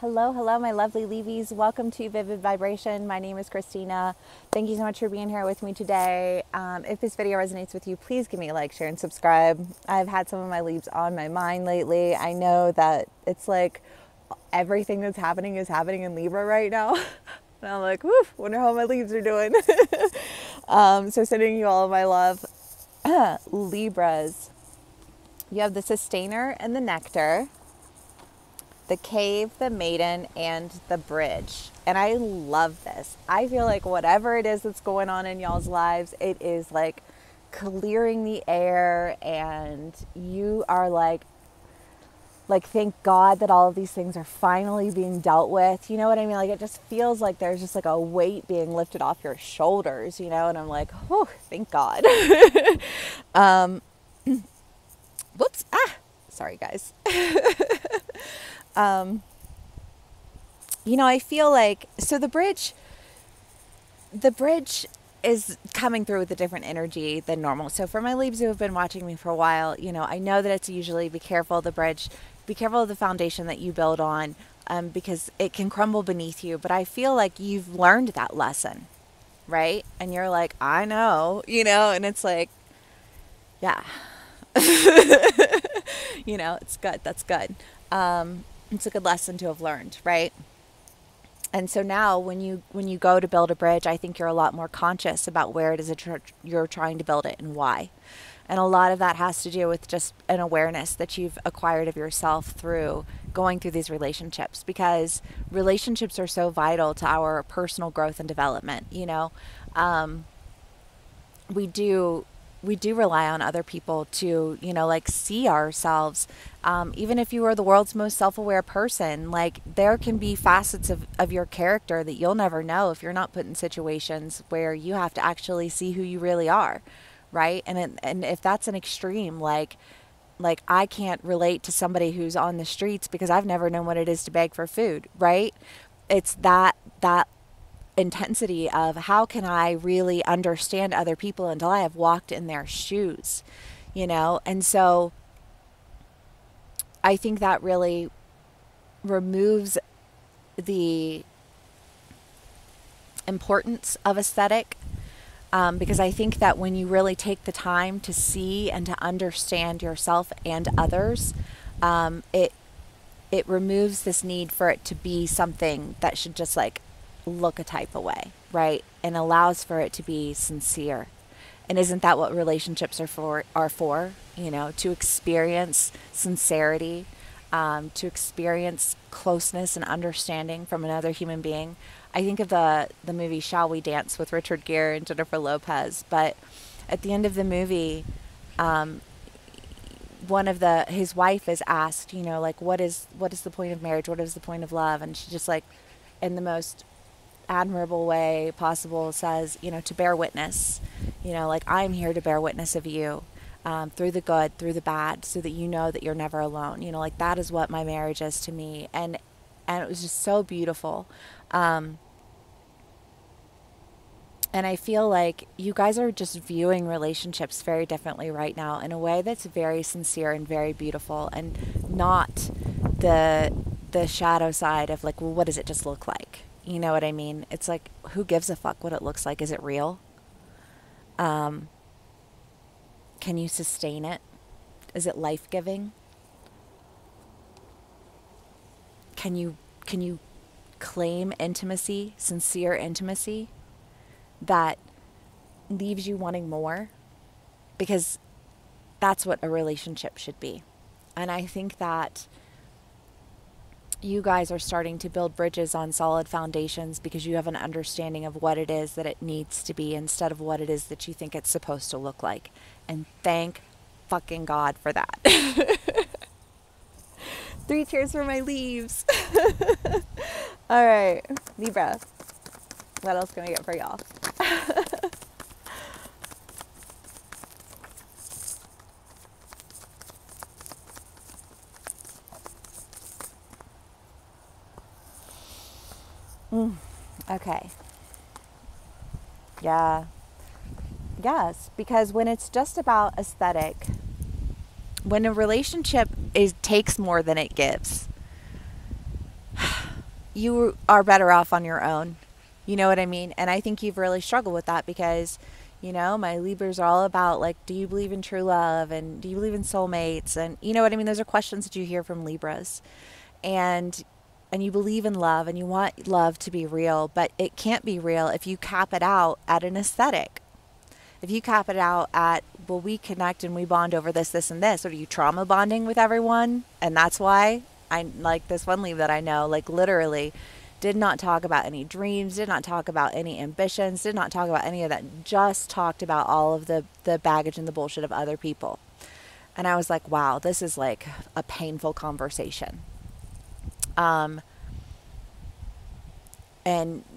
Hello, hello, my lovely Levies. Welcome to Vivid Vibration. My name is Christina. Thank you so much for being here with me today. If this video resonates with you, please give me a like, share, and subscribe. I've had some of my leaves on my mind lately. I know that it's like everything that's happening is happening in Libra right now. And I'm like, woof, wonder how my leaves are doing. So sending you all of my love. Libras. You have the Sustainer and the Nectar, the Cave, the Maiden, and the Bridge. And I love this. I feel like whatever it is that's going on in y'all's lives, it is like clearing the air, and you are like thank God that all of these things are finally being dealt with. You know what I mean? Like it just feels like there's just like a weight being lifted off your shoulders, you know? And I'm like, oh, thank God. Whoops. Sorry guys. I feel like, so the bridge is coming through with a different energy than normal. So for my leaves who have been watching me for a while, I know that it's usually be careful of the bridge, be careful of the foundation that you build on, because it can crumble beneath you. But I feel like you've learned that lesson, right? And you're like, I know, and it's like, yeah, it's good. That's good. It's a good lesson to have learned, right? And so now when you go to build a bridge, I think you're a lot more conscious about where it is you're trying to build it and why. And a lot of that has to do with just an awareness that you've acquired of yourself through going through these relationships, because relationships are so vital to our personal growth and development. We do rely on other people to, see ourselves. Even if you are the world's most self-aware person, like there can be facets of your character that you'll never know if you're not put in situations where you have to actually see who you really are, right? And if that's an extreme, like I can't relate to somebody who's on the streets because I've never known what it is to beg for food, right? It's that intensity of how can I really understand other people until I have walked in their shoes, And so I think that really removes the importance of aesthetic, because I think that when you really take the time to see and to understand yourself and others, it removes this need for it to be something that should just like look a type of way, right? And allows for it to be sincere. And isn't that what relationships are for, to experience sincerity, to experience closeness and understanding from another human being. I think of the movie Shall We Dance with Richard Gere and Jennifer Lopez, but at the end of the movie, his wife is asked, what is the point of marriage? What is the point of love? And she just like, in the most admirable way possible says, to bear witness, I'm here to bear witness of you, through the good, through the bad, so that you know that you're never alone. That is what my marriage is to me. And it was just so beautiful. And I feel like you guys are just viewing relationships very differently right now in a way that's very sincere and very beautiful, and not the shadow side of like, well, what does it just look like? You know what I mean? It's like, who gives a fuck what it looks like? Is it real? Can you sustain it? Is it life-giving? Can you claim intimacy, sincere intimacy that leaves you wanting more? Because that's what a relationship should be. And I think that you guys are starting to build bridges on solid foundations because you have an understanding of what it is that it needs to be instead of what it is that you think it's supposed to look like. And thank fucking God for that. 3 cheers for my leaves. All right, Libra. What else can I get for y'all? Okay. Yeah. Yes, because when it's just about aesthetic, when a relationship takes more than it gives, you are better off on your own. You know what I mean? And I think you've really struggled with that because, you know, my Libras are all about like, do you believe in true love and do you believe in soulmates? And you know what I mean? Those are questions that you hear from Libras. And you believe in love and you want love to be real, but it can't be real if you cap it out at an aesthetic. If you cap it out at, well, we connect and we bond over this, this, and this, or are you trauma bonding with everyone? And that's why I like this one Libra that I know, like literally did not talk about any dreams, did not talk about any ambitions, did not talk about any of that, just talked about all of the baggage and the bullshit of other people. And I was like, wow, this is like a painful conversation. And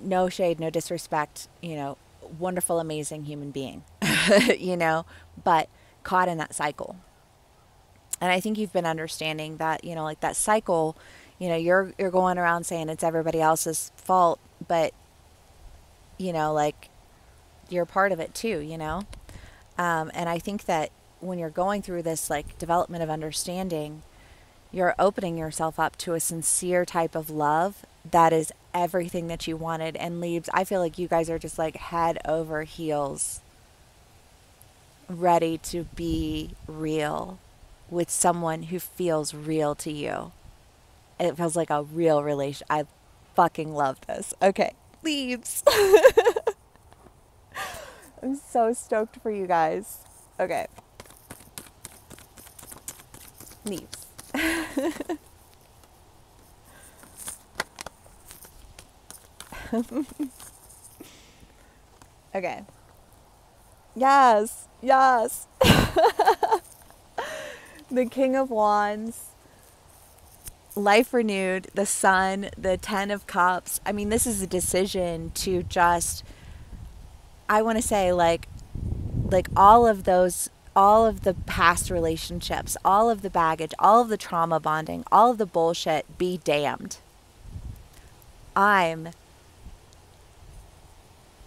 no shade, no disrespect, you know, wonderful, amazing human being, you know, but caught in that cycle. And I think you've been understanding that, you know, like that cycle, you know, you're going around saying it's everybody else's fault, but, you know, like you're part of it too, you know? And I think that when you're going through this like development of understanding, you're opening yourself up to a sincere type of love that is everything that you wanted. And Leaves, I feel like you guys are just like head over heels ready to be real with someone who feels real to you. It feels like a real relation. I fucking love this. Okay, Leaves. I'm so stoked for you guys. Okay. Leaves. Okay. Yes. Yes. The King of Wands. Life renewed. The Sun. The Ten of Cups. I mean, this is a decision to just, I want to say like all of those, all of the past relationships, all of the baggage, all of the trauma bonding, all of the bullshit, be damned. I'm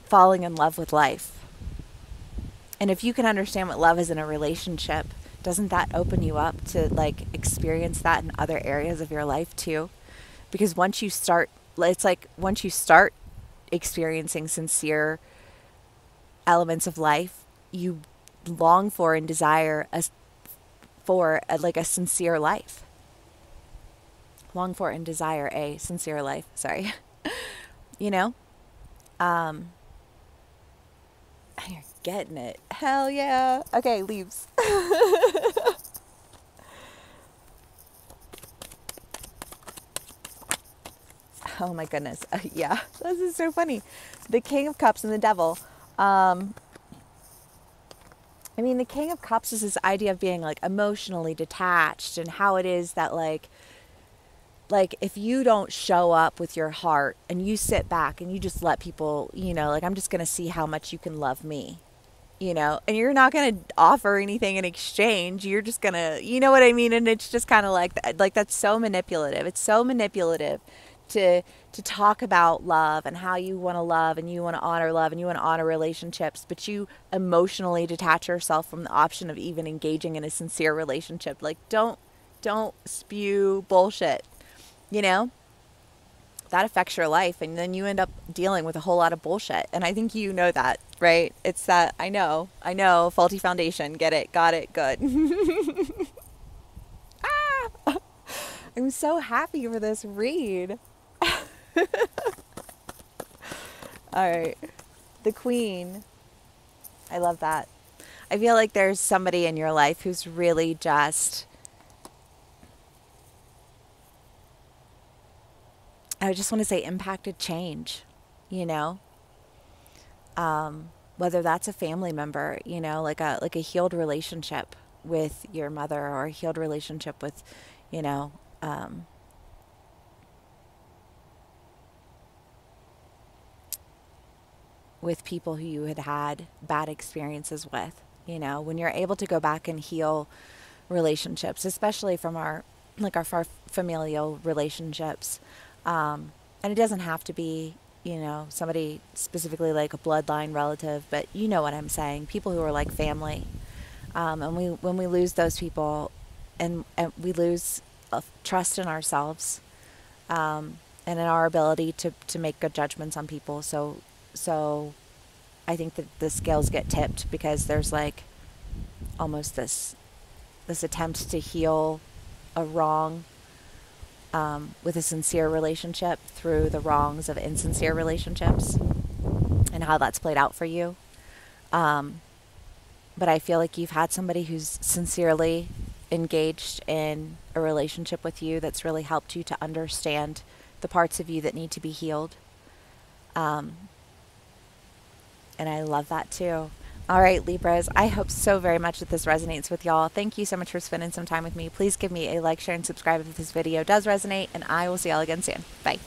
falling in love with life. And if you can understand what love is in a relationship, doesn't that open you up to like experience that in other areas of your life too? Because once you start, it's like once you start experiencing sincere elements of life, you long for and desire like a sincere life. Long for and desire a sincere life. Sorry. You know? And you're getting it. Hell yeah. Okay, Leaves. Oh my goodness. Yeah, this is so funny. The King of Cups and the Devil. I mean, the King of Cups is this idea of being like emotionally detached and how it is that like if you don't show up with your heart and you sit back and you just let people, you know, like I'm just going to see how much you can love me, you know, and you're not going to offer anything in exchange. You're just going to, you know what I mean? And it's just kind of like that's so manipulative. It's so manipulative to talk about love and how you want to love and you want to honor love and you want to honor relationships, but you emotionally detach yourself from the option of even engaging in a sincere relationship. Like don't spew bullshit, you know? That affects your life and then you end up dealing with a whole lot of bullshit. And I think you know that, right? It's that I know, faulty foundation. Get it, got it, good. Ah! I'm so happy for this read. All right. The Queen. I love that. I feel like there's somebody in your life who's really just, I just want to say impacted change, you know? Whether that's a family member, you know, like a healed relationship with your mother or a healed relationship with, you know, with people who you had bad experiences with, you know, when you're able to go back and heal relationships, especially from our familial relationships. And it doesn't have to be, you know, somebody specifically like a bloodline relative, but you know what I'm saying, people who are like family. And when we lose those people and we lose trust in ourselves, and and in our ability to make good judgments on people. So I think that the scales get tipped because there's like almost this attempt to heal a wrong with a sincere relationship through the wrongs of insincere relationships and how that's played out for you. But I feel like you've had somebody who's sincerely engaged in a relationship with you that's really helped you to understand the parts of you that need to be healed. And I love that too. All right, Libras, I hope so very much that this resonates with y'all. Thank you so much for spending some time with me. Please give me a like, share, and subscribe if this video does resonate, and I will see y'all again soon. Bye.